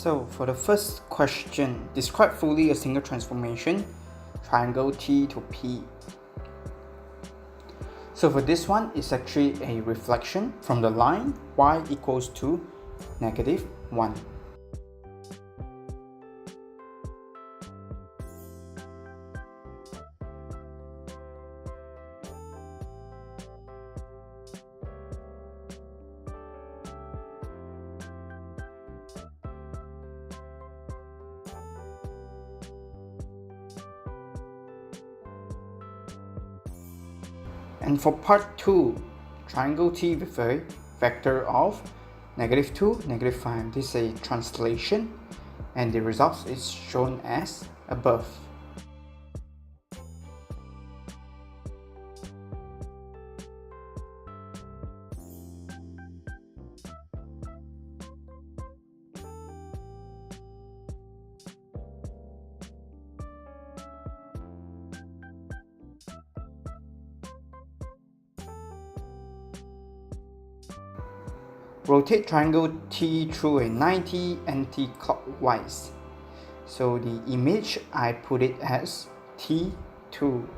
So for the first question, describe fully a single transformation, triangle T to P. So for this one, it's actually a reflection from the line y equals to -1. And for part 2, triangle T with a vector of -2, -5. This is a translation and the result is shown as above. Rotate triangle T through a 90 anti-clockwise. So the image, I put it as T2.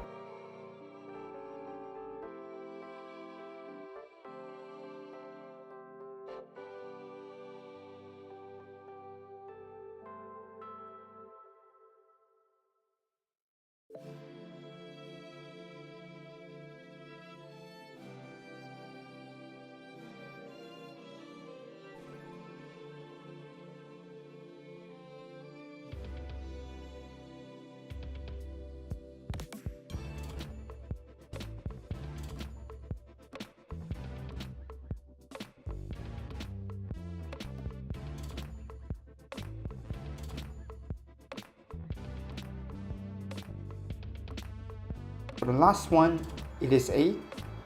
For the last one, it is a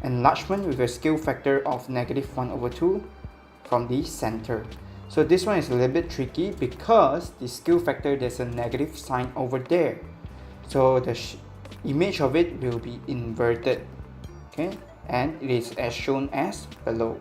enlargement with a scale factor of -1/2 from the center. So this one is a little bit tricky because the scale factor, there's a negative sign over there. So the image of it will be inverted, okay, and it is as shown as below.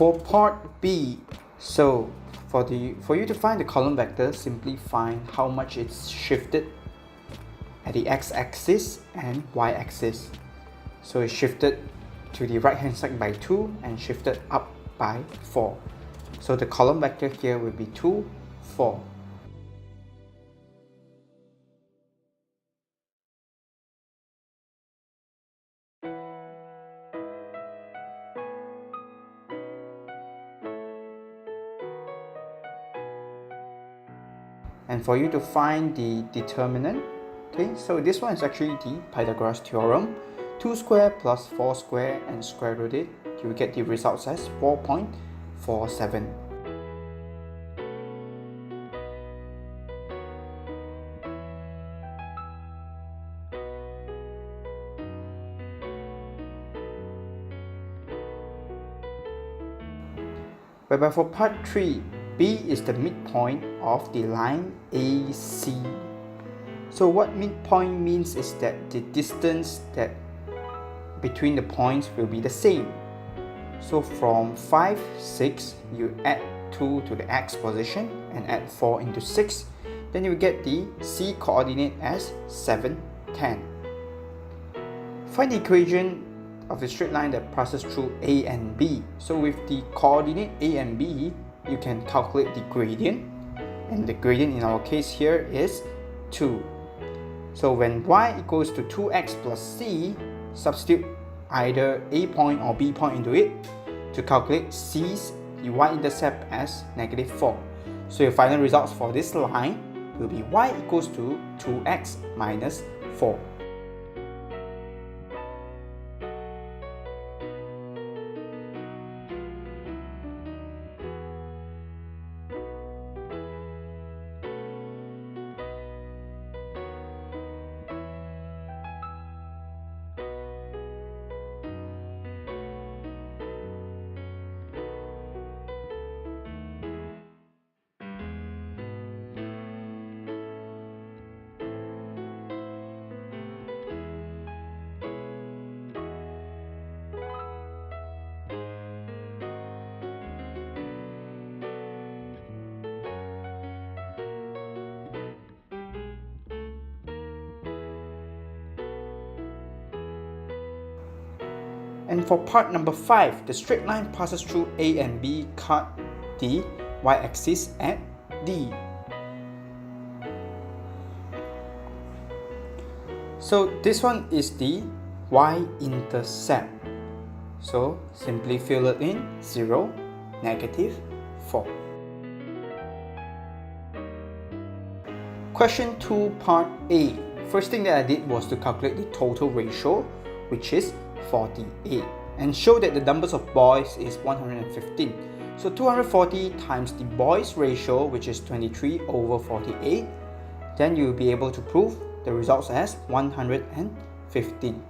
For part B, so for you to find the column vector, simply find how much it's shifted at the x-axis and y-axis. So it's shifted to the right hand side by 2 and shifted up by 4. So the column vector here will be 2, 4. And for you to find the determinant, okay, so this one is actually the Pythagoras theorem. 2 square plus 4 square and square root it, you will get the results as 4.47. Whereby for part 3, B is the midpoint of the line AC. So what midpoint means is that the distance that between the points will be the same. So from 5, 6, you add 2 to the x position and add 4 into 6, then you get the C coordinate as 7, 10. Find the equation of the straight line that passes through A and B. So with the coordinate A and B, you can calculate the gradient, and the gradient in our case here is 2. So when y equals to 2x plus c, substitute either a point or b point into it to calculate c's the y-intercept as -4. So your final results for this line will be y equals to 2x minus 4. And for part number 5, the straight line passes through A and B, cut the y-axis at D. So this one is the y-intercept. So simply fill it in 0, -4. Question 2, part A. First thing that I did was to calculate the total ratio, which is 48, and show that the numbers of boys is 115. So 240 times the boys ratio, which is 23/48, then you will be able to prove the results as 115.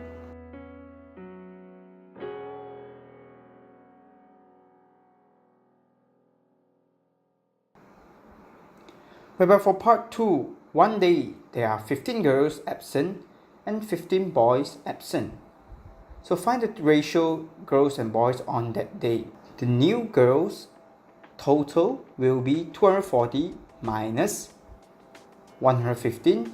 Whereby for part 2, one day there are 15 girls absent and 15 boys absent. So find the ratio girls and boys on that day. The new girls total will be 240 minus 115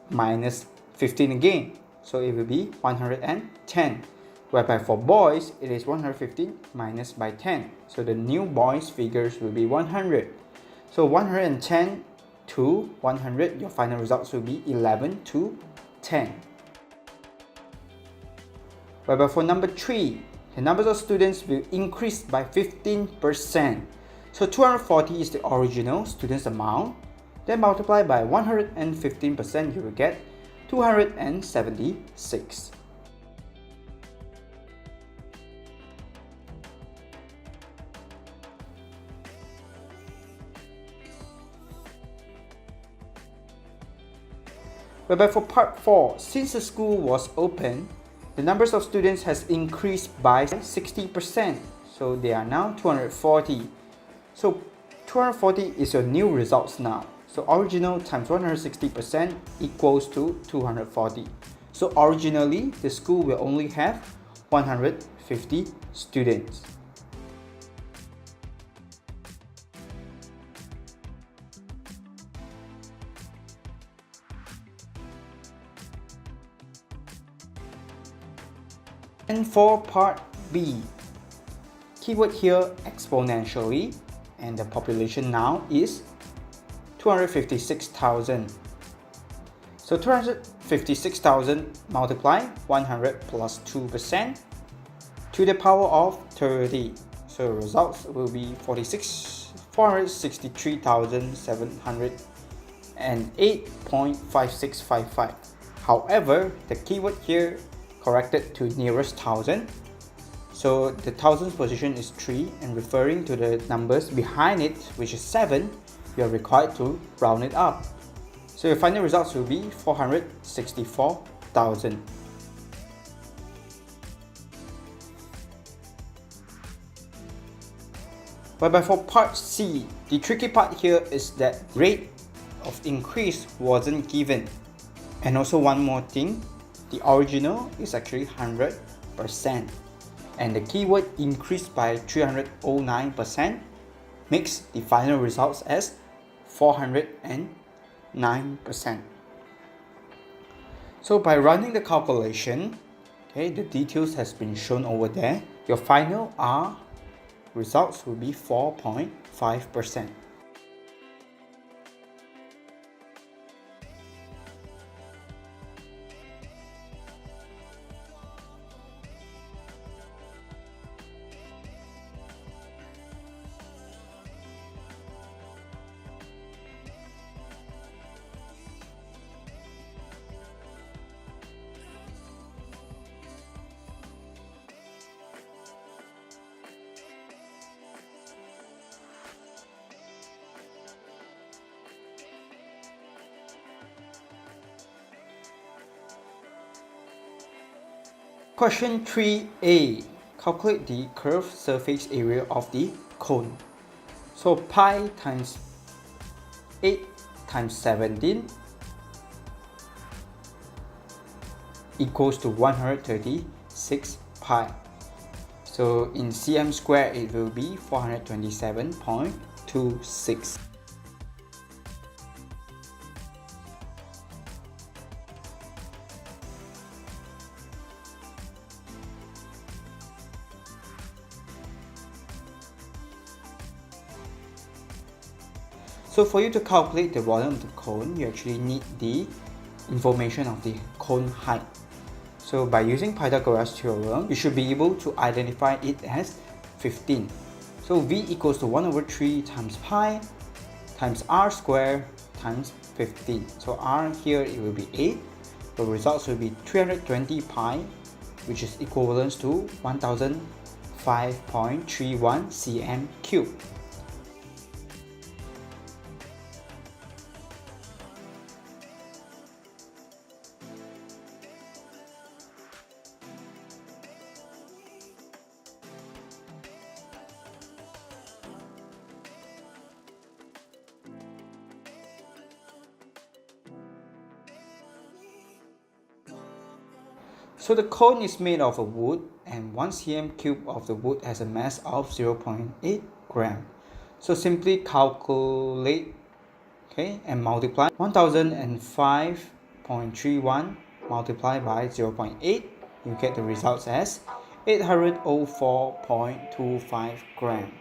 minus 15 again. So it will be 110. Whereby for boys, it is 115 minus by 10. So the new boys figures will be 100. So 110 to 100, your final results will be 11 to 10. Whereby for number 3, the numbers of students will increase by 15%. So 240 is the original students amount. Then multiply by 115%, you will get 276. Whereby for part 4, since the school was open, the numbers of students has increased by 60%. So they are now 240. So 240 is your new results now. So original times 160% equals to 240. So originally, the school will only have 150 students. And for part B, keyword here exponentially, and the population now is 256,000. So 256,000 multiply 100 plus 2% to the power of 30. So results will be 463,708.5655. However, the keyword here corrected to nearest thousand. So the thousands position is 3, and referring to the numbers behind it, which is 7, you are required to round it up. So your final results will be 464,000. Whereby for part C, the tricky part here is that rate of increase wasn't given. And also one more thing, the original is actually 100%. And the keyword increased by 309% makes the final results as 409%. So by running the calculation, okay, the details has been shown over there. Your final R results will be 4.5%. Question 3a. Calculate the curved surface area of the cone. So pi times 8 times 17 equals to 136 pi. So in cm square it will be 427.26. So for you to calculate the volume of the cone, you actually need the information of the cone height. So by using Pythagoras theorem, you should be able to identify it as 15. So V equals to 1 over 3 times pi times r squared times 15. So r here it will be 8. The results will be 320 pi, which is equivalent to 1005.31 cm cubed. So the cone is made of a wood, and 1 cm cube of the wood has a mass of 0.8 gram. So simply calculate, okay, and multiply 1005.31 multiplied by 0.8. You get the results as 804.25 gram.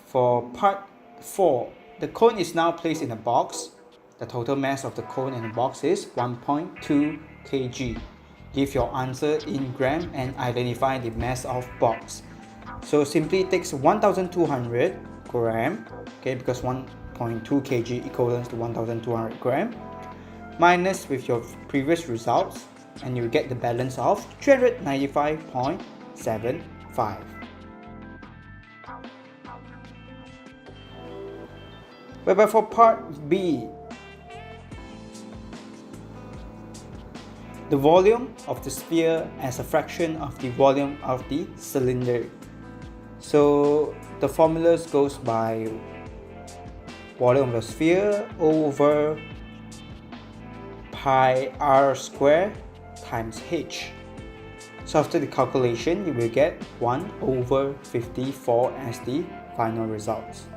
For part 4, the cone is now placed in a box. The total mass of the cone in the box is 1.2 kg. Give your answer in gram and identify the mass of box. So simply takes 1200 gram, okay, because 1.2 kg equivalent to 1200 gram, minus with your previous results, and you get the balance of 395.75. Whereby for part B, the volume of the sphere as a fraction of the volume of the cylinder. So the formulas goes by volume of the sphere over pi r squared times h. So after the calculation, you will get 1 over 54 as the final results.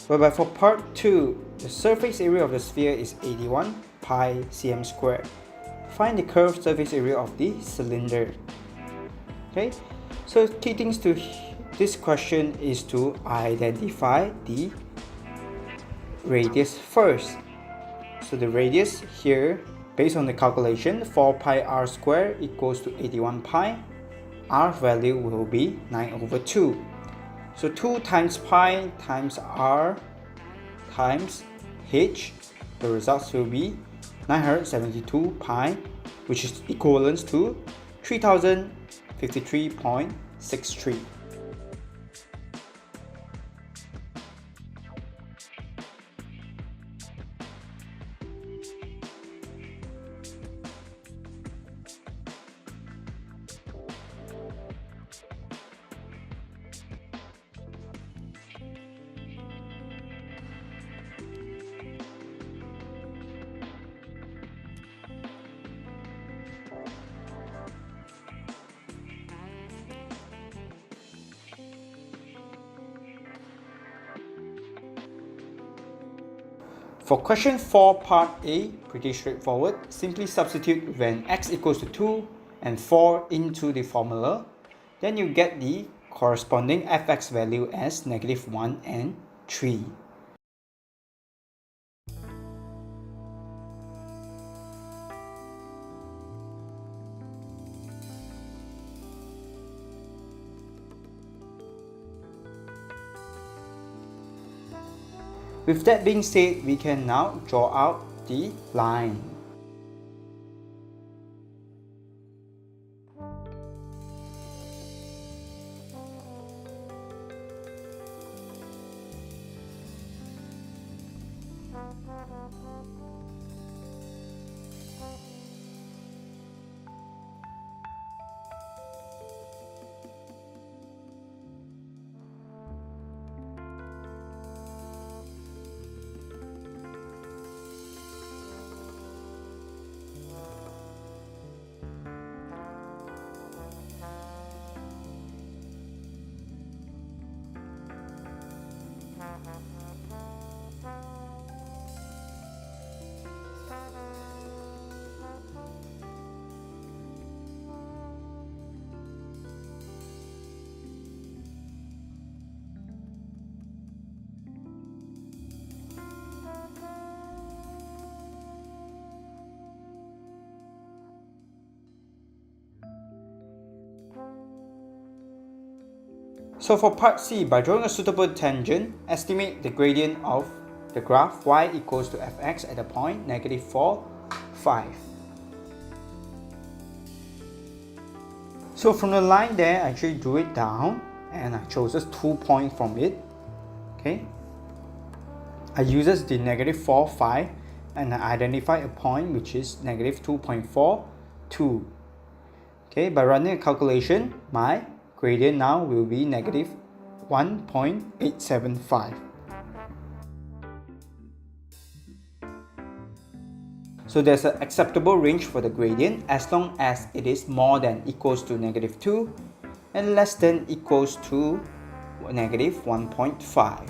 Whereby for part 2, the surface area of the sphere is 81 pi cm squared. Find the curved surface area of the cylinder. Okay, so key things to this question is to identify the radius first. So the radius here, based on the calculation, 4 pi r squared equals to 81 pi. R value will be 9 over 2. So 2 times pi times r times h, the results will be 972 pi, which is equivalent to 3053.63. For question 4 part A, pretty straightforward. Simply substitute when x equals to 2 and 4 into the formula. Then you get the corresponding fx value as -1 and 3. With that being said, we can now draw out the line. So for part C, by drawing a suitable tangent, estimate the gradient of the graph y equals to fx at the point -4, 5. So from the line there, I actually drew it down and I chose 2 points from it. Okay, I uses the -4, 5 and I identify a point which is -2.42. Okay, by running a calculation, my gradient now will be -1.875. So there's an acceptable range for the gradient as long as it is more than equals to -2 and less than equals to -1.5.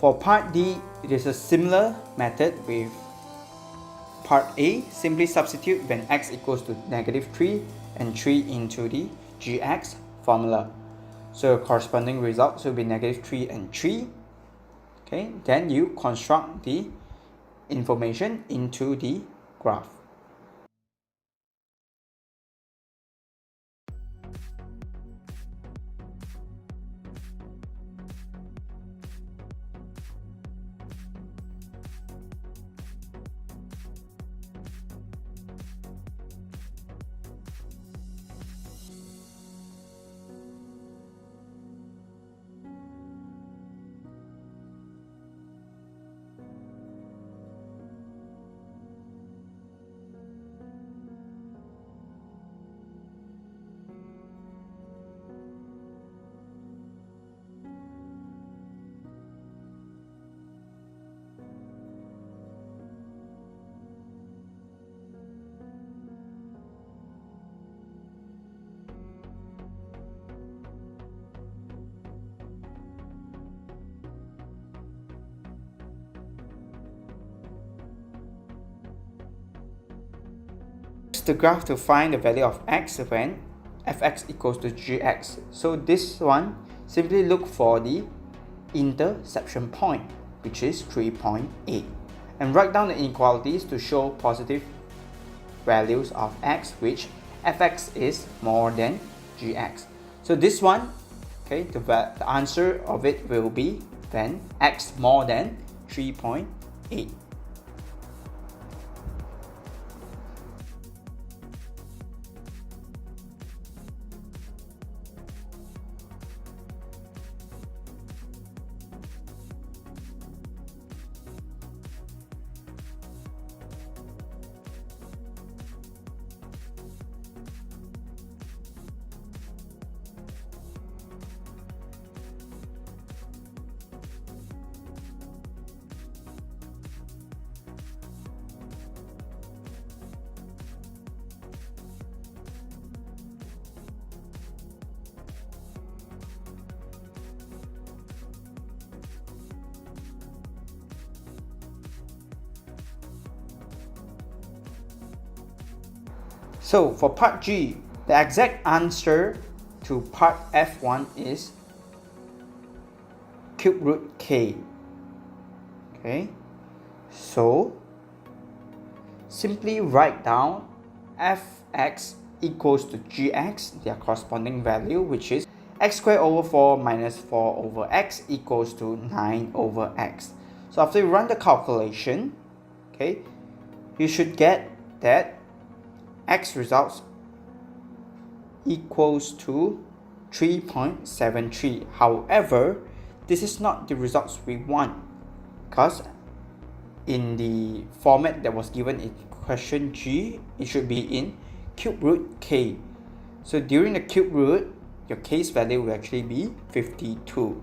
For part D, it is a similar method with part A. Simply substitute when x equals to -3 and 3 into the gx formula. So corresponding results will be -3 and 3. Okay, then you construct the information into the graph. The graph to find the value of x when fx equals to gx. So this one, simply look for the intersection point, which is 3.8, and write down the inequalities to show positive values of x, which fx is more than gx. So this one, okay, the answer of it will be when x more than 3.8. So for part G, the exact answer to part F1 is cube root k. Okay, so simply write down fx equals to gx, their corresponding value, which is x squared over 4 minus 4 over x equals to 9 over x. So after you run the calculation, okay, you should get that x results equals to 3.73. However, this is not the results we want, because in the format that was given in question G, it should be in cube root k. So during the cube root, your k's value will actually be 52.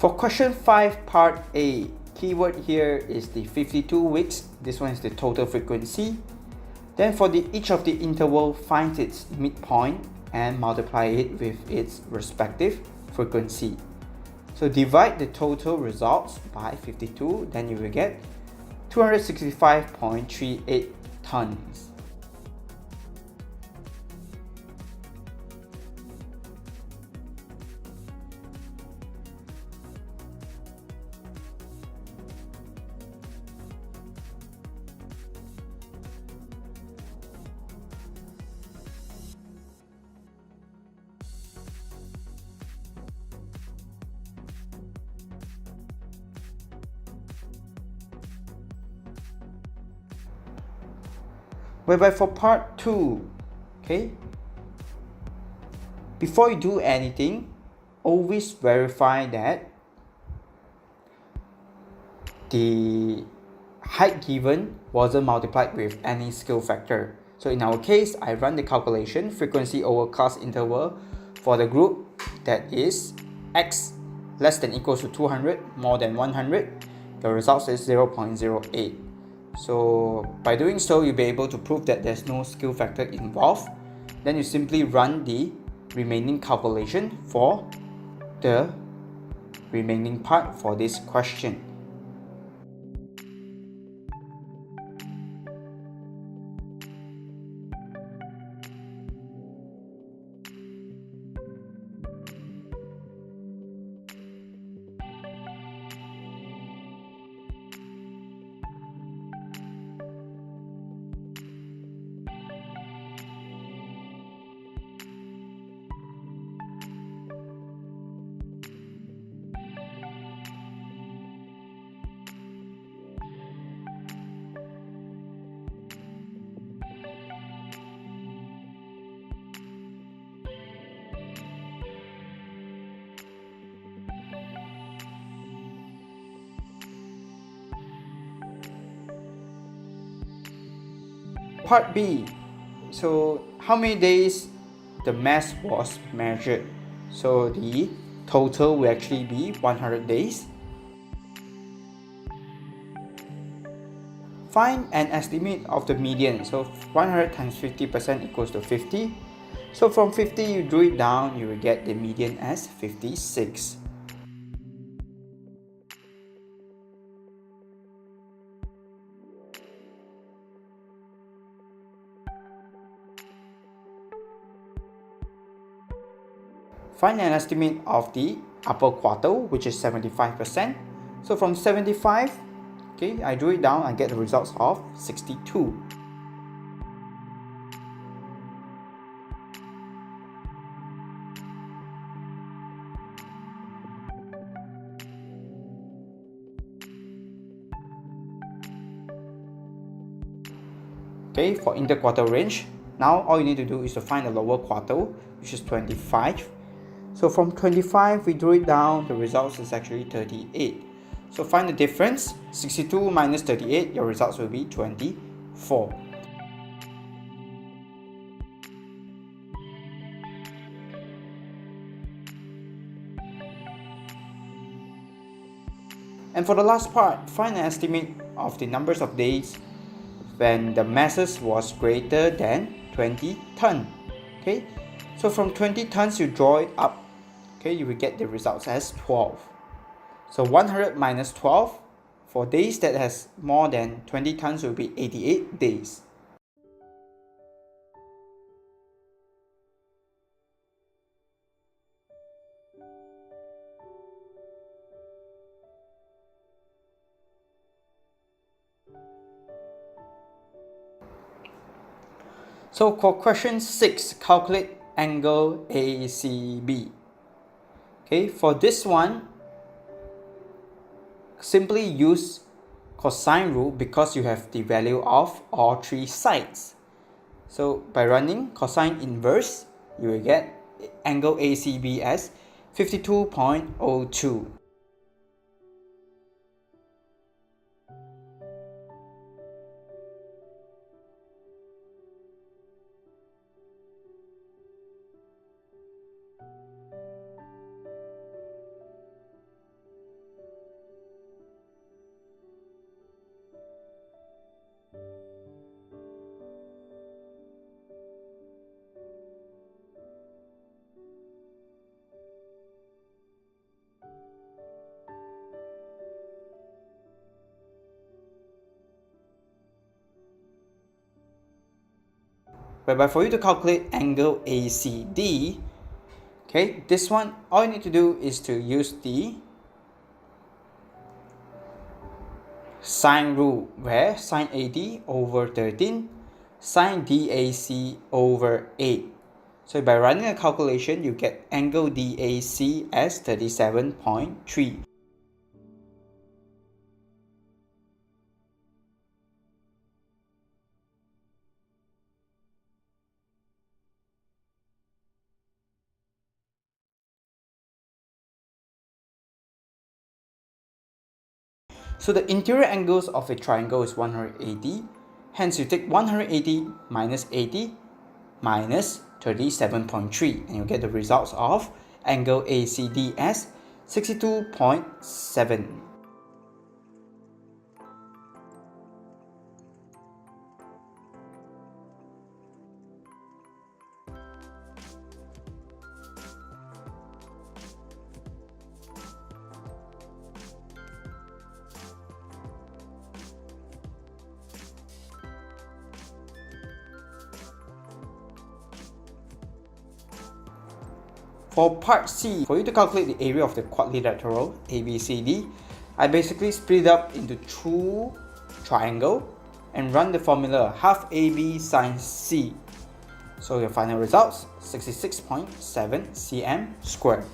For question 5 part A, keyword here is the 52 weeks. This one is the total frequency. Then for each of the interval, find its midpoint and multiply it with its respective frequency. So divide the total results by 52, then you will get 265.38 tons. Whereby for part 2, okay, before you do anything, always verify that the height given wasn't multiplied with any scale factor. So in our case, I run the calculation, frequency over class interval for the group that is x less than equals to 200, more than 100. The result is 0.08. So by doing so, you'll be able to prove that there's no scale factor involved. Then you simply run the remaining calculation for the remaining part for this question. Part B, so how many days the mass was measured? So the total will actually be 100 days. Find an estimate of the median. So 100 times 50% equals to 50. So from 50 you drew it down, you will get the median as 56. Find an estimate of the upper quartile, which is 75%. So from 75, okay, I drew it down and get the results of 62. Okay, for interquartile range, now all you need to do is to find the lower quartile, which is 25. So from 25, we drew it down, the results is actually 38. So find the difference, 62 minus 38, your results will be 24. And for the last part, find an estimate of the numbers of days when the masses was greater than 20 tons. Okay, so from 20 tons you draw it up, okay, you will get the results as 12. So 100 minus 12, for days that has more than 20 tons will be 88 days. So for question 6, calculate angle ACB. Okay, for this one, simply use cosine rule because you have the value of all three sides. So by running cosine inverse, you will get angle ACB as 52.02. Whereby for you to calculate angle ACD, okay, this one, all you need to do is to use the sine rule, where sine AD over 13, sine DAC over 8. So by running a calculation, you get angle DAC as 37.3. So the interior angles of a triangle is 180. Hence you take 180 minus 80 minus 37.3 and you get the results of angle ACD as 62.7. For part C, for you to calculate the area of the quadrilateral ABCD, I basically split it up into two triangles and run the formula half AB sine C. So your final results, 66.7 cm squared.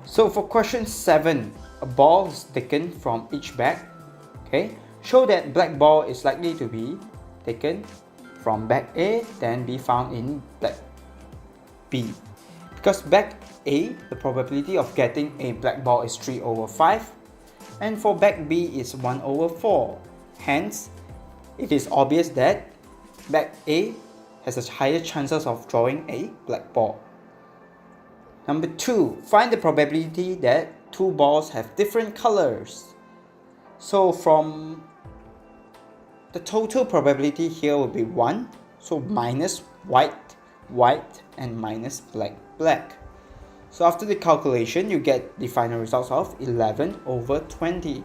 So for question 7, a ball is taken from each bag. Okay, show that black ball is likely to be taken from bag A, then be found in bag B. Because bag A, the probability of getting a black ball is 3 over 5, and for bag B is 1 over 4. Hence, it is obvious that bag A has a higher chances of drawing a black ball. Number 2, find the probability that two balls have different colors. So from the total probability here will be 1, so minus white, white, and minus black, black. So after the calculation, you get the final results of 11 over 20.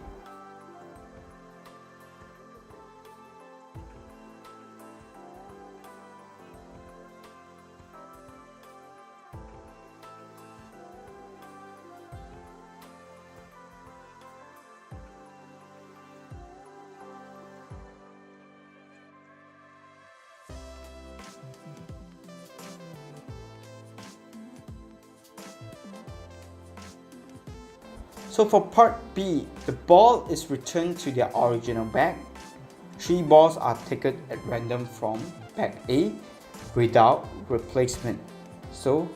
So for part B, the ball is returned to their original bag. 3 balls are taken at random from bag A without replacement. So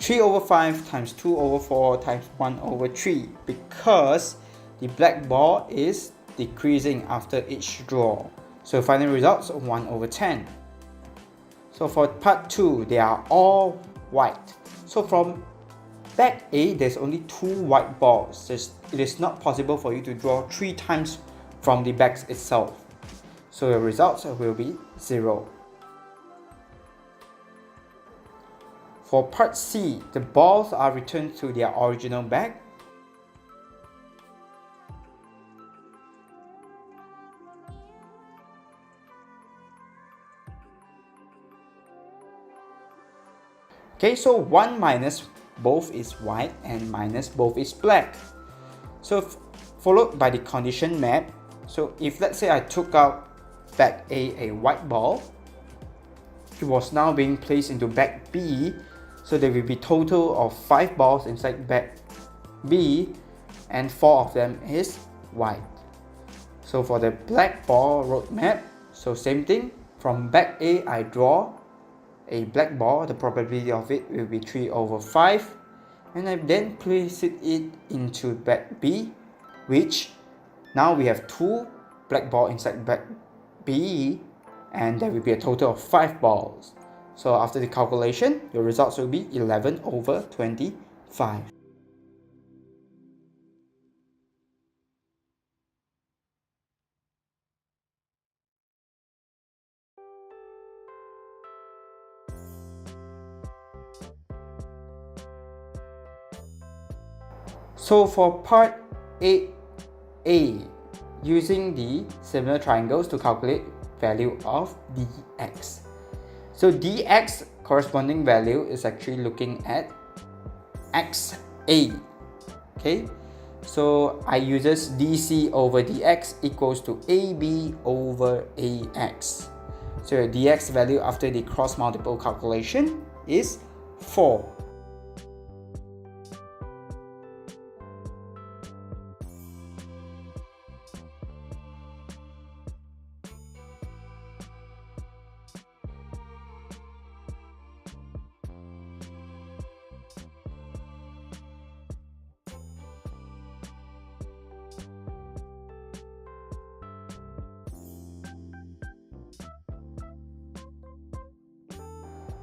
3 over 5 times 2 over 4 times 1 over 3, because the black ball is decreasing after each draw. So final results 1 over 10. So for part 2, they are all white. So from bag A, there's only 2 white balls. It is not possible for you to draw 3 times from the bags itself. So your results will be 0. For part C, the balls are returned to their original bag. Okay, so 1 minus both is white and minus both is black. So followed by the condition map. So if let's say I took out bag A white ball, it was now being placed into bag B. So there will be total of 5 balls inside bag B and 4 of them is white. So for the black ball roadmap, so same thing, from bag A I draw a black ball, the probability of it will be 3 over 5, and I then place it into bag B, which now we have 2 black balls inside bag B, and there will be a total of 5 balls. So after the calculation, your results will be 11 over 25. So for part 8a, using the similar triangles to calculate value of dx. So dx corresponding value is actually looking at xa. Okay, so I uses dc over dx equals to ab over ax. So your dx value after the cross multiple calculation is 4.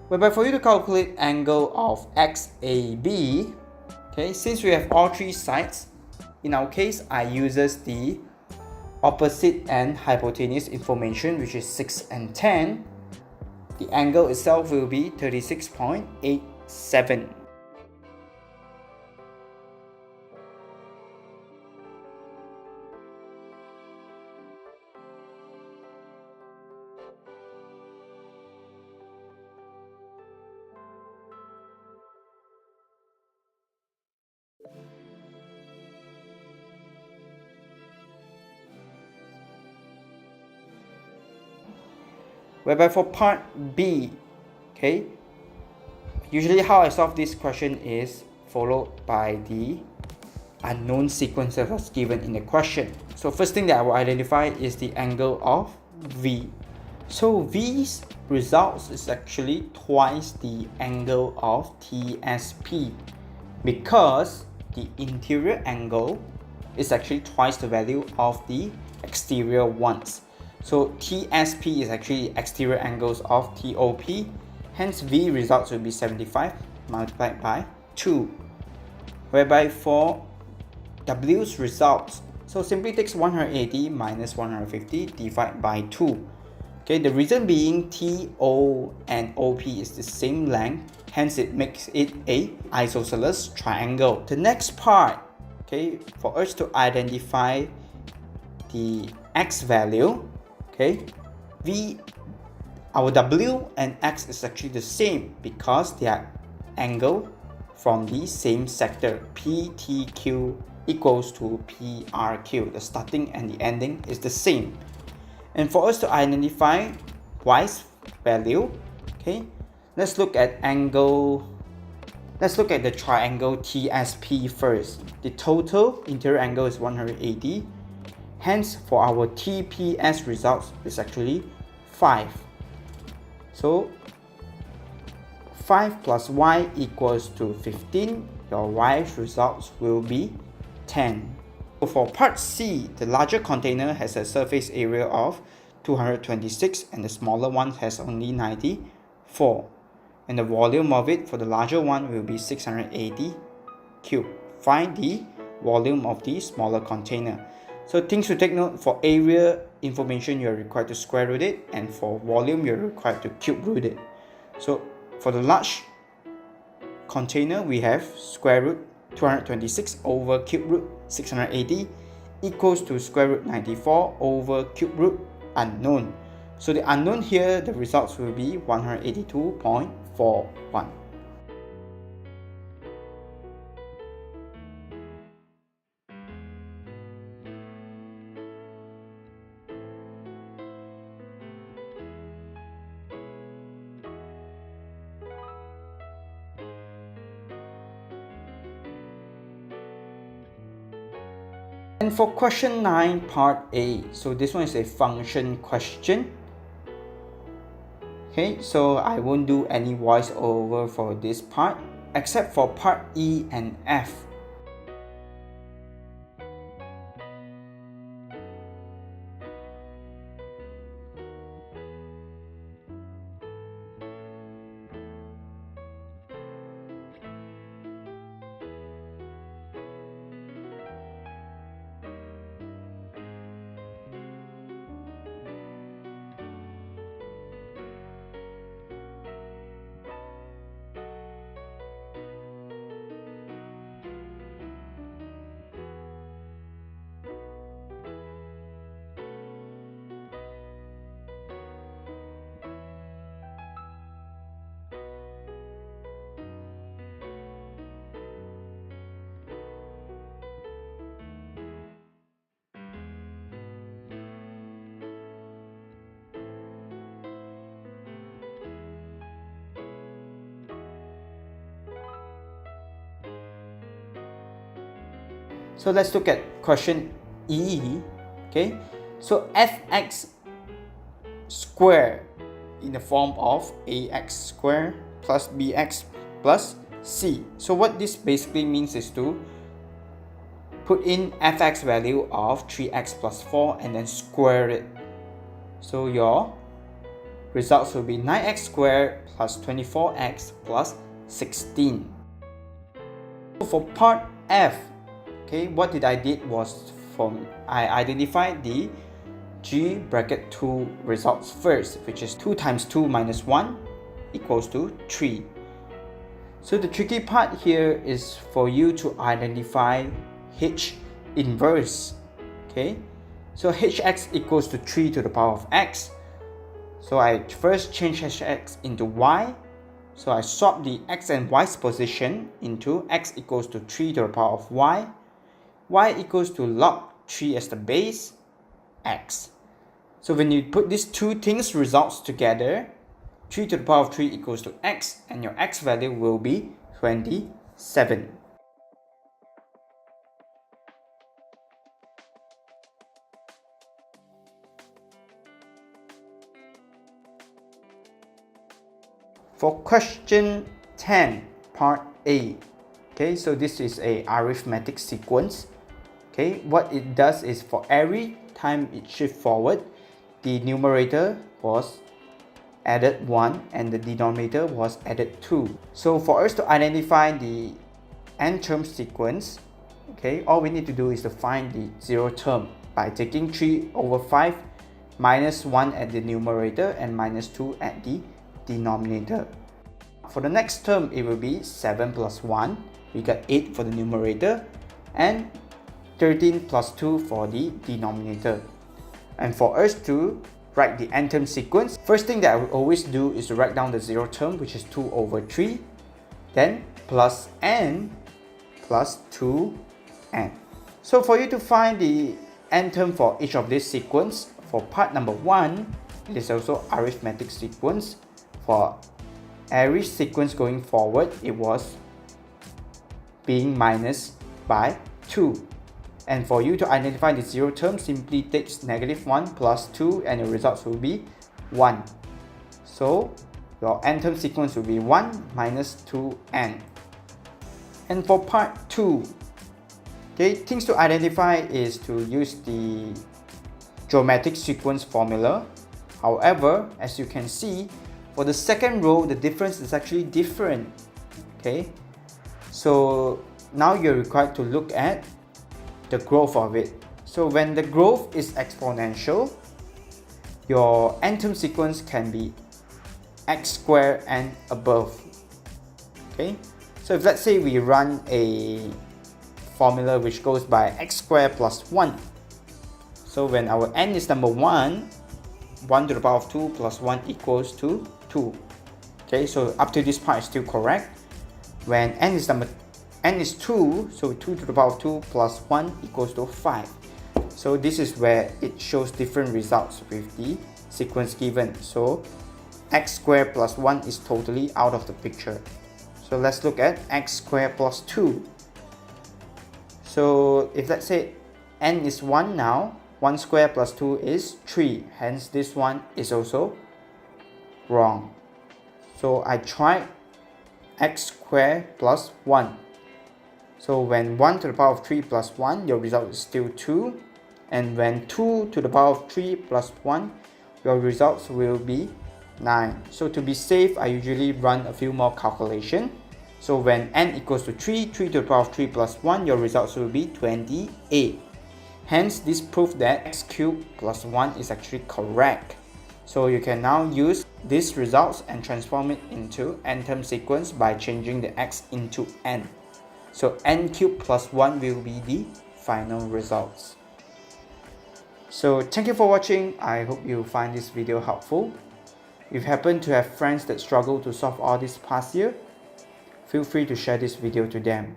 Whereby for you to calculate angle of XAB, okay, since we have all 3 sides, in our case I uses the opposite and hypotenuse information, which is 6 and 10. The angle itself will be 36.87. Whereby for part B, okay, usually how I solve this question is followed by the unknown sequence that was given in the question. So first thing that I will identify is the angle of V. So V's results is actually twice the angle of TSP, because the interior angle is actually twice the value of the exterior ones. So TSP is actually exterior angles of TOP, hence V results will be 75 multiplied by 2. Whereby for W's results, so simply takes 180 minus 150 divided by 2. Okay, the reason being TO and OP is the same length, hence it makes it a isosceles triangle. The next part, okay, for us to identify the X value, okay, our W and X is actually the same because they are angle from the same sector. PTQ equals to PRQ. The starting and the ending is the same. And for us to identify Y's value, okay, let's look at the triangle TSP first. The total interior angle is 180. Hence, for our TPS results is actually 5. So 5 plus y equals to 15, your y's results will be 10. So for part C, the larger container has a surface area of 226 and the smaller one has only 94. And the volume of it for the larger one will be 680 cube. Find the volume of the smaller container. So things to take note: for area information, you're required to square root it, and for volume, you're required to cube root it. So for the large container, we have square root 226 over cube root 680 equals to square root 94 over cube root unknown. So the unknown here, the results will be 182.41. And for question 9, part A, so this one is a function question. Okay, so I won't do any voiceover for this part, except for part E and F. So let's look at question E. Okay, so fx squared in the form of ax squared plus bx plus c. So what this basically means is to put in fx value of 3x plus 4 and then square it. So your results will be 9x squared plus 24x plus 16. So for part F, okay, what I did was I identified the G bracket 2 results first, which is 2 times 2 minus 1 equals to 3. So the tricky part here is for you to identify H inverse. Okay, so Hx equals to 3 to the power of x. So I first change Hx into y. So I swap the x and y's position into x equals to 3 to the power of y. Y equals to log 3 as the base, x. So when you put these two things results together, 3 to the power of 3 equals to x, and your x value will be 27. For question 10, part A, okay, so this is a arithmetic sequence. Okay, what it does is for every time it shifts forward, the numerator was added 1 and the denominator was added 2. So for us to identify the n-term sequence, okay, all we need to do is to find the zero term by taking 3 over 5 minus 1 at the numerator and minus 2 at the denominator. For the next term, it will be 7 plus 1. We got 8 for the numerator and 13 plus 2 for the denominator. And for us to write the n-term sequence, first thing that I will always do is to write down the zero term, which is 2 over 3, then plus n plus 2n. So for you to find the n-term for each of this sequence, for part number 1, it is also arithmetic sequence. For every sequence going forward, it was being minus by 2. And for you to identify the zero term, simply takes -1 plus 2 and your results will be 1. So your n-term sequence will be 1 minus 2n. And for part 2, okay, things to identify is to use the geometric sequence formula. However, as you can see, for the second row, the difference is actually different. Okay, so now you're required to look at the growth of it. So when the growth is exponential, your n-term sequence can be x squared and above. Okay, so if let's say we run a formula which goes by x squared plus 1. So when our n is number 1, 1 to the power of 2 plus 1 equals to 2. Okay, so up to this part is still correct. When n is 2, so 2 to the power of 2 plus 1 equals to 5. So this is where it shows different results with the sequence given. So x squared plus 1 is totally out of the picture. So let's look at x squared plus 2. So if let's say n is 1 now, 1 squared plus 2 is 3. Hence this one is also wrong. So I tried x squared plus 1. So when 1 to the power of 3 plus 1, your result is still 2. And when 2 to the power of 3 plus 1, your results will be 9. So to be safe, I usually run a few more calculations. So when n equals to 3, 3 to the power of 3 plus 1, your results will be 28. Hence, this proves that x cubed plus 1 is actually correct. So you can now use these results and transform it into n-term sequence by changing the x into n. So n cubed plus 1 will be the final results. So thank you for watching. I hope you find this video helpful. If you happen to have friends that struggle to solve all this past year, feel free to share this video to them.